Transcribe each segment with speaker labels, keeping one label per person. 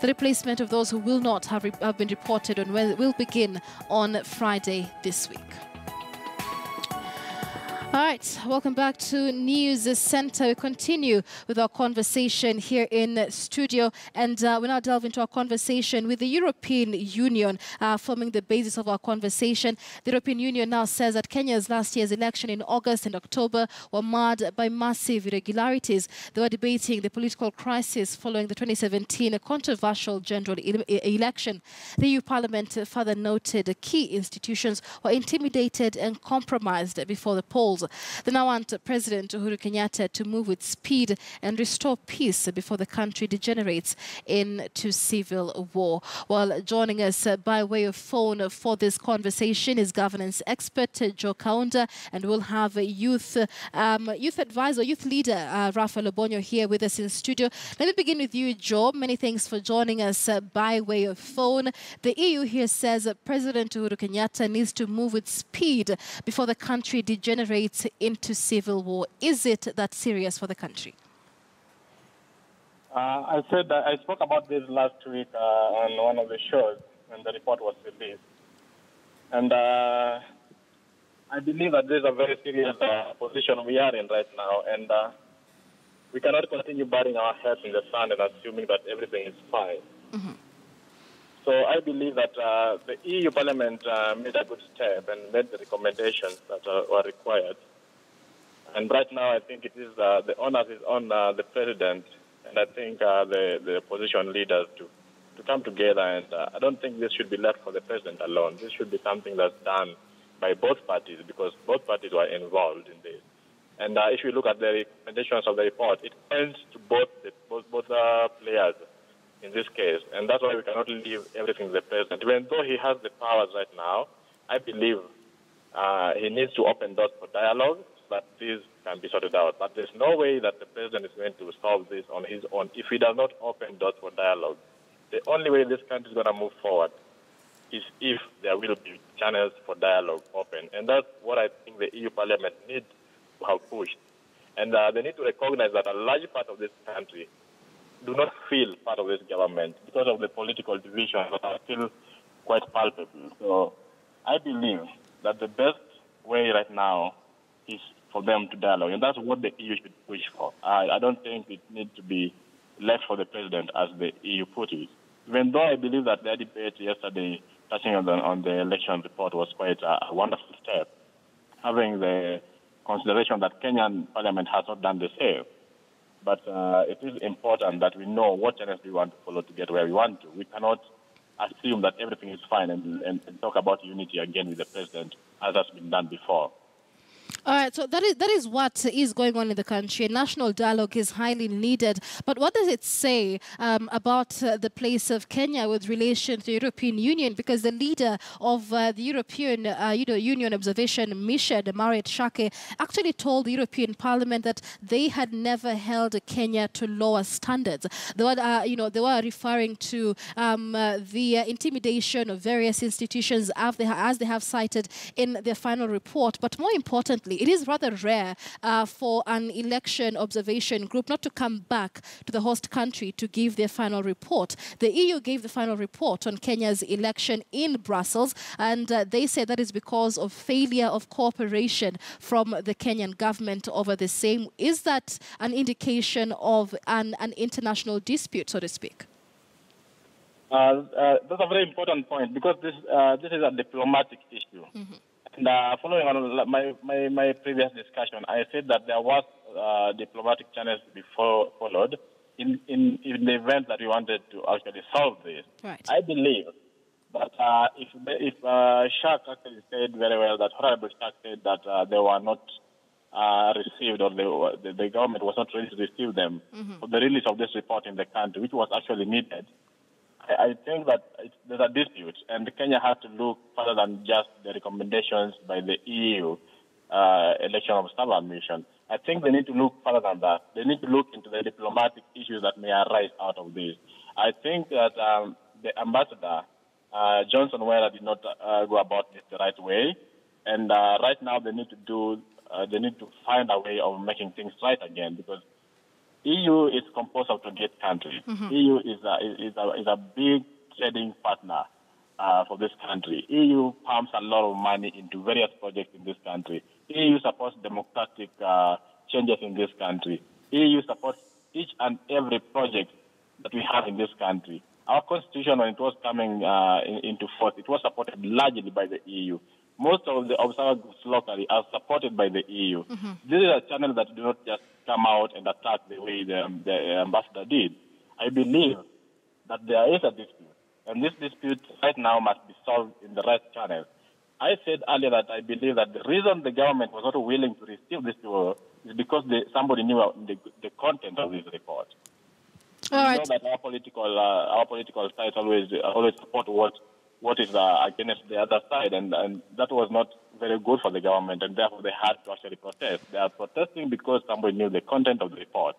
Speaker 1: The replacement of those who will not have been reported on will begin on Friday this week. All right, welcome back to News Center. We continue with our conversation here in studio, and we now delve into our conversation with the European Union, forming the basis of our conversation. The European Union now says that Kenya's last year's election in August and October were marred by massive irregularities. They were debating the political crisis following the 2017 controversial general election. The EU Parliament further noted key institutions were intimidated and compromised before the polls. They now want President Uhuru Kenyatta to move with speed and restore peace before the country degenerates into civil war. Well, joining us by way of phone for this conversation is governance expert Joe Kaunda, and we'll have a youth advisor, youth leader Raphael Obonyo here with us in studio. Let me begin with you, Joe. Many thanks for joining us by way of phone. The EU here says that President Uhuru Kenyatta needs to move with speed before the country degenerates into civil war. Is it that serious for the country?
Speaker 2: I spoke about this last week on one of the shows when the report was released. And I believe that this is a very serious position we are in right now. And we cannot continue burying our heads in the sand and assuming that everything is fine. Mm-hmm. So I believe that the EU Parliament made a good step and made the recommendations that were required. And right now, I think it is the onus is on the President and I think the opposition leaders to come together. And I don't think this should be left for the President alone. This should be something that's done by both parties because both parties were involved in this. And if you look at the recommendations of the report, it ends to both players in this case, and that's why we cannot leave everything to the President. Even though he has the powers right now, I believe he needs to open doors for dialogue so that this can be sorted out. But there's no way that the President is going to solve this on his own if he does not open doors for dialogue. The only way this country is going to move forward is if there will be channels for dialogue open, and that's what I think the EU Parliament needs to have pushed. And they need to recognize that a large part of this country do not feel part of this government because of the political divisions that are still quite palpable. So I believe that the best way right now is for them to dialogue, and that's what the EU should push for. I don't think it needs to be left for the President as the EU put it. Even though I believe that their debate yesterday touching on the election report was quite a wonderful step, having the consideration that Kenyan Parliament has not done the same. But it is important that we know what channels we want to follow to get where we want to. We cannot assume that everything is fine and talk about unity again with the President, as has been done before.
Speaker 1: All right, so that is what is going on in the country. National dialogue is highly needed. But what does it say about the place of Kenya with relation to the European Union? Because the leader of the European Union Observation Mission, Mariet Shake, actually told the European Parliament that they had never held Kenya to lower standards. They were referring to the intimidation of various institutions as they have cited in their final report. But more importantly, it is rather rare for an election observation group not to come back to the host country to give their final report. The EU gave the final report on Kenya's election in Brussels, and they say that is because of failure of cooperation from the Kenyan government over the same. Is that an indication of an international dispute, so to speak?
Speaker 2: That's a very important point because this is a diplomatic issue. Mm-hmm. And following on my previous discussion, I said that there was diplomatic channels to be followed in the event that we wanted to actually solve this. Right. I believe that if Shak actually said very well that Honorable Shak said that they were not received or the government was not ready to receive them for the release of this report in the country, which was actually needed. I think that there's a dispute, and Kenya has to look further than just the recommendations by the EU election observer mission. I think they need to look further than that. They need to look into the diplomatic issues that may arise out of this. I think that the ambassador, Johnson Wera, did not go about this the right way, and right now they need to find a way of making things right again, because EU is composed of 28 countries. EU is a big trading partner for this country. EU pumps a lot of money into various projects in this country. EU supports democratic changes in this country. EU supports each and every project that we have in this country. Our constitution, when it was coming into force, it was supported largely by the EU. Most of the observer groups locally are supported by the EU. This is a channel that do not just come out and attack the way the ambassador did. I believe that there is a dispute, and this dispute right now must be solved in the right channel. I said earlier that I believe that the reason the government was not willing to receive this is because somebody knew the content of this report.
Speaker 1: All right.
Speaker 2: We know that our political sides always support what is against the other side, and that was not very good for the government, and therefore they had to actually protest. They are protesting because somebody knew the content of the report.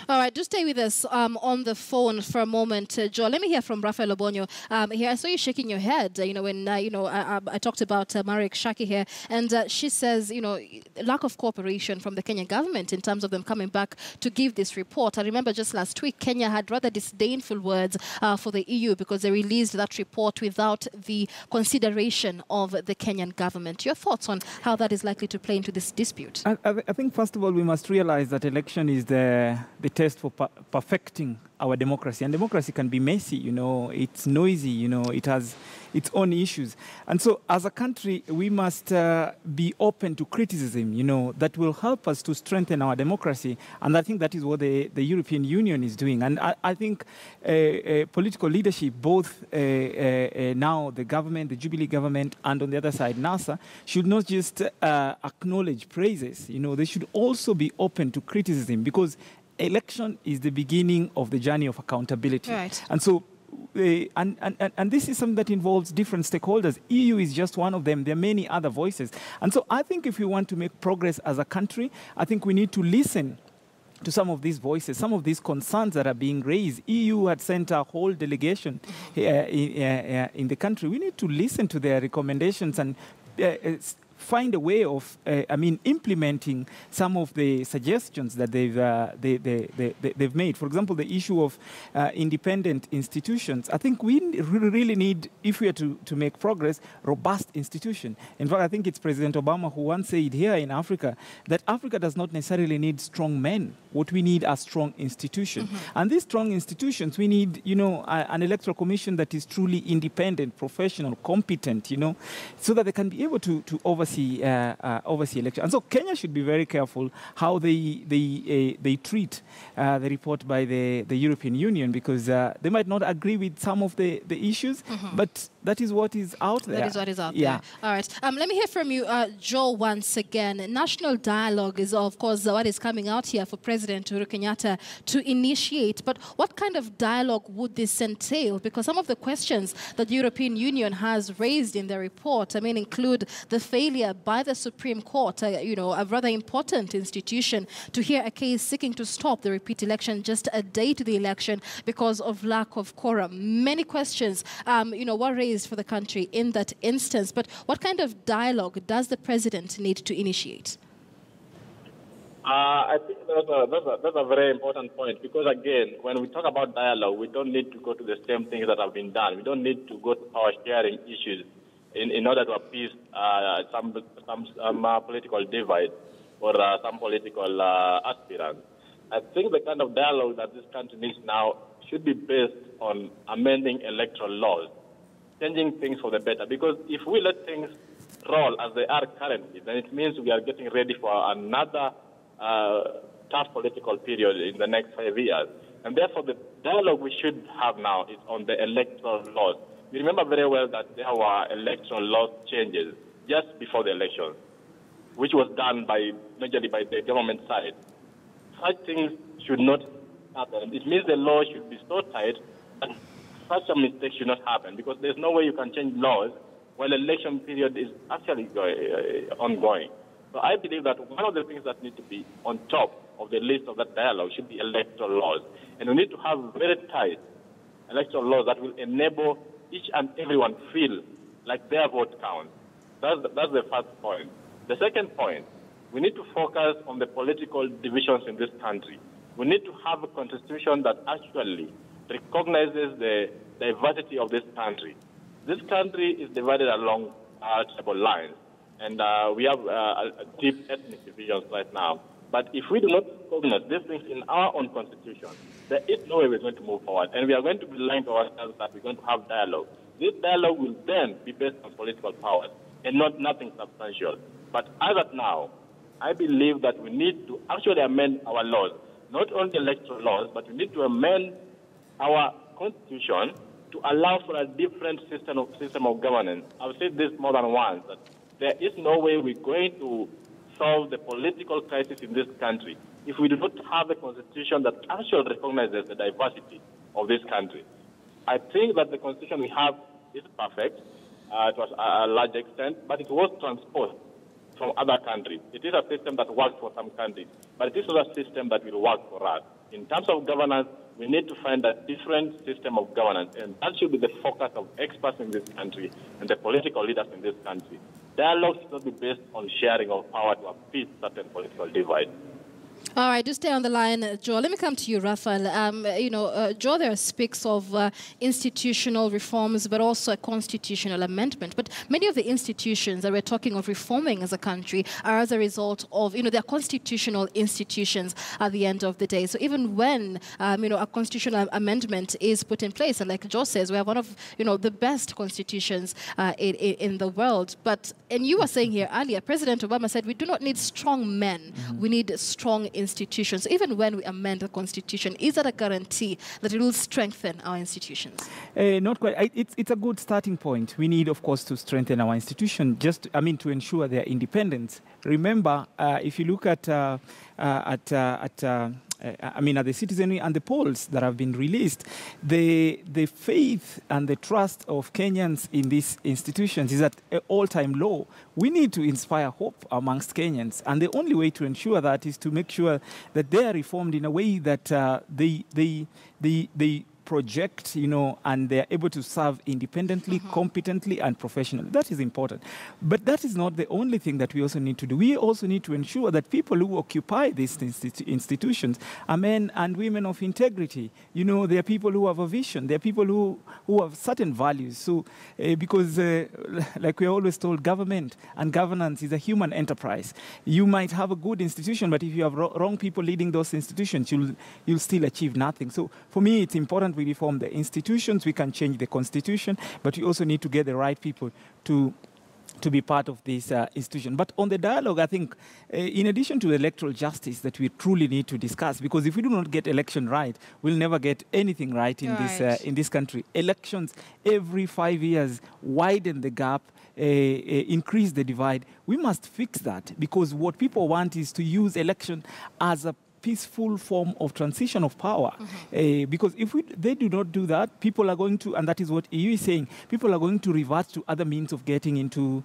Speaker 1: All right, just stay with us on the phone for a moment, Joe. Let me hear from Raphael Obonyo. Here, I saw you shaking your head. When I talked about Marek Shaki here, and she says, lack of cooperation from the Kenyan government in terms of them coming back to give this report. I remember just last week, Kenya had rather disdainful words for the EU because they released that report without the consideration of the Kenyan government. Your thoughts on how that is likely to play into this dispute?
Speaker 3: I think, first of all, we must realize that election is the test for perfecting our democracy. And democracy can be messy, it's noisy, it has its own issues. And so as a country, we must be open to criticism, that will help us to strengthen our democracy. And I think that is what the European Union is doing. And I think political leadership, both now the government, the Jubilee government, and on the other side, NASA, should not just acknowledge praises. They should also be open to criticism, because election is the beginning of the journey of accountability.
Speaker 1: Right.
Speaker 3: And so, and this is something that involves different stakeholders. EU is just one of them. There are many other voices. And so I think if we want to make progress as a country, I think we need to listen to some of these voices, some of these concerns that are being raised. EU had sent a whole delegation in the country. We need to listen to their recommendations and find a way of, implementing some of the suggestions that they've made. For example, the issue of independent institutions. I think we really need, if we are to make progress, robust institutions. In fact, I think it's President Obama who once said here in Africa that Africa does not necessarily need strong men. What we need are strong institutions. And these strong institutions, we need, an electoral commission that is truly independent, professional, competent, so that they can be able to oversee elections. And so Kenya should be very careful how they treat the report by the European Union, because they might not agree with some of the issues, but that is what is out there.
Speaker 1: That is what is out there. All right. Let me hear from you, Joe, once again. National dialogue is, of course, what is coming out here for President Uhuru Kenyatta to initiate. But what kind of dialogue would this entail? Because some of the questions that the European Union has raised in their report, include the failure by the Supreme Court, a rather important institution, to hear a case seeking to stop the repeat election just a day to the election because of lack of quorum. Many questions, were raised for the country in that instance. But what kind of dialogue does the president need to initiate?
Speaker 2: I think that's a very important point, because, again, when we talk about dialogue, we don't need to go to the same things that have been done. We don't need to go to power sharing issues in order to appease some political divide or some political aspirants. I think the kind of dialogue that this country needs now should be based on amending electoral laws, changing things for the better. Because if we let things roll as they are currently, then it means we are getting ready for another tough political period in the next 5 years. And therefore, the dialogue we should have now is on the electoral laws. We remember very well that there were electoral law changes just before the election, which was done majorly by the government side. Such things should not happen. It means the law should be so tight that such a mistake should not happen, because there's no way you can change laws while election period is actually ongoing. So I believe that one of the things that need to be on top of the list of that dialogue should be electoral laws. And we need to have very tight electoral laws that will enable each and everyone feel like their vote counts. That's the first point. The second point, we need to focus on the political divisions in this country. We need to have a constitution that actually recognizes the diversity of this country. This country is divided along tribal lines, and we have deep ethnic divisions right now. But if we do not recognize these things in our own constitution, there is no way we're going to move forward. And we are going to be lying to ourselves that we're going to have dialogue. This dialogue will then be based on political powers and nothing substantial. But as of now, I believe that we need to actually amend our laws, not only electoral laws, but we need to amend our constitution to allow for a different system of governance. I've said this more than once, that there is no way we're going to solve the political crisis in this country if we do not have a constitution that actually recognizes the diversity of this country. I think that the constitution we have is perfect to a large extent, but it was transposed from other countries. It is a system that works for some countries, but it is not a system that will work for us. In terms of governance, we need to find a different system of governance, and that should be the focus of experts in this country and the political leaders in this country. Dialogue should not be based on sharing of power to appease certain political divides.
Speaker 1: All right, do stay on the line, Joe. Let me come to you, Raphael. Joe there speaks of institutional reforms, but also a constitutional amendment. But many of the institutions that we're talking of reforming as a country are as a result of, they're constitutional institutions at the end of the day. So even when, a constitutional amendment is put in place, and like Joe says, we have one of, the best constitutions in the world. And you were saying here earlier, President Obama said we do not need strong men. We need strong institutions. Even when we amend the constitution, is that a guarantee that it will strengthen our institutions?
Speaker 3: Not quite. It's a good starting point. We need, of course, to strengthen our institution, to ensure their independence. Remember, if you look at the citizenry and the polls that have been released, the faith and the trust of Kenyans in these institutions is at an all-time low. We need to inspire hope amongst Kenyans, and the only way to ensure that is to make sure that they are reformed in a way that they project, and they're able to serve independently, competently, and professionally. That is important. But that is not the only thing that we also need to do. We also need to ensure that people who occupy these institutions are men and women of integrity. They are people who have a vision. They are people who have certain values. So, because like we're always told, government and governance is a human enterprise. You might have a good institution, but if you have wrong people leading those institutions, you'll still achieve nothing. So, for me, it's important we reform the institutions. We can change the constitution, but we also need to get the right people to be part of this institution. But on the dialogue, I think, in addition to electoral justice that we truly need to discuss, because if we do not get election right, we'll never get anything right in this country. Elections every 5 years widen the gap, increase the divide. We must fix that, because what people want is to use election as a peaceful form of transition of power. Because if they do not do that, people are going to, and that is what EU is saying, people are going to revert to other means of getting into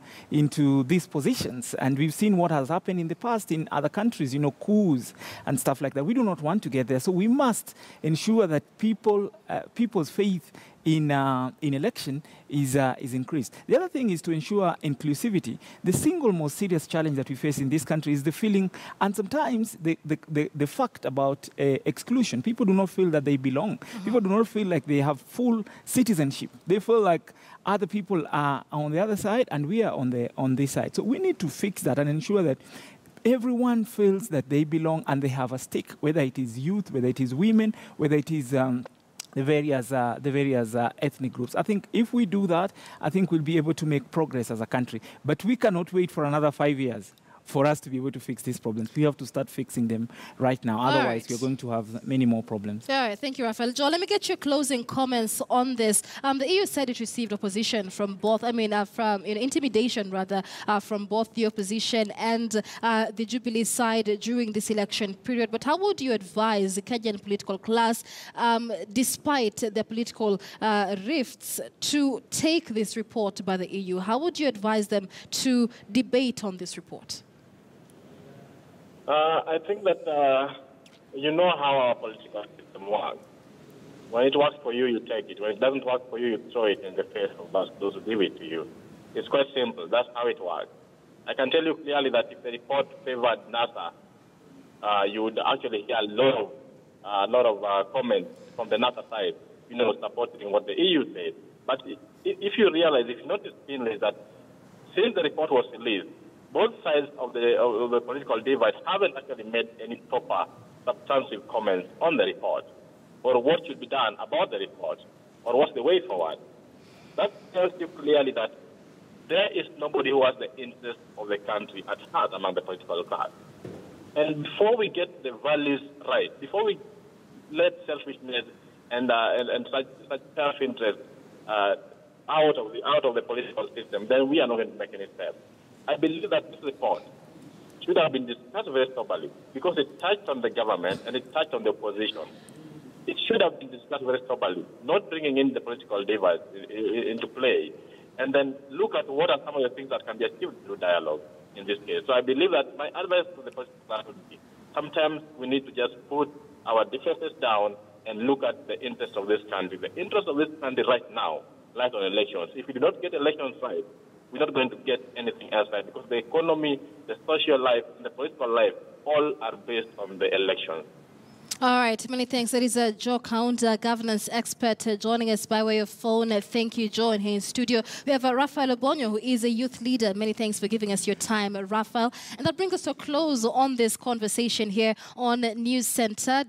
Speaker 3: these positions. And we've seen what has happened in the past in other countries, coups and stuff like that. We do not want to get there. So we must ensure that people's faith in election is increased. The other thing is to ensure inclusivity. The single most serious challenge that we face in this country is the feeling, and sometimes the fact about exclusion. People do not feel that they belong. People do not feel like they have full citizenship. They feel like other people are on the other side and we are on this side. So we need to fix that and ensure that everyone feels that they belong and they have a stake, whether it is youth, whether it is women, whether it is the various ethnic groups. I think if we do that, I think we'll be able to make progress as a country. But we cannot wait for another 5 years for us to be able to fix these problems. We have to start fixing them right now. Otherwise, we're going to have many more problems.
Speaker 1: All right, thank you, Raphael. Joe, let me get your closing comments on this. The EU said it received opposition from both, intimidation rather, from both the opposition and the Jubilee side during this election period. But how would you advise the Kenyan political class, despite the political rifts, to take this report by the EU? How would you advise them to debate on this report?
Speaker 2: I think that you know how our political system works. When it works for you, you take it. When it doesn't work for you, you throw it in the face of those who give it to you. It's quite simple. That's how it works. I can tell you clearly that if the report favored NASA, you would actually hear a lot of a lot of comments from the NATO side, supporting what the EU said. But if you realize, if you notice keenly, that since the report was released, both sides of the political divide haven't actually made any proper substantive comments on the report, or what should be done about the report, or what's the way forward. That tells you clearly that there is nobody who has the interest of the country at heart among the political class. And before we get the values right, before we let selfishness and such self-interest out of the political system, then we are not going to make any steps. I believe that this report should have been discussed very soberly because it touched on the government and it touched on the opposition. It should have been discussed very soberly, not bringing in the political divide into play, and then look at what are some of the things that can be achieved through dialogue in this case. So I believe that my advice to the political class would be, sometimes we need to just put our differences down and look at the interest of this country. The interest of this country right now lies on elections. If we do not get elections right, we're not going to get anything else right, because the economy, the social life, and the political life all are based on the elections.
Speaker 1: All right, many thanks. That is Joe Count, governance expert, joining us by way of phone. Thank you, Joe, and here in studio. We have Raphael Obonyo, who is a youth leader. Many thanks for giving us your time, Raphael. And that brings us to a close on this conversation here on News Center.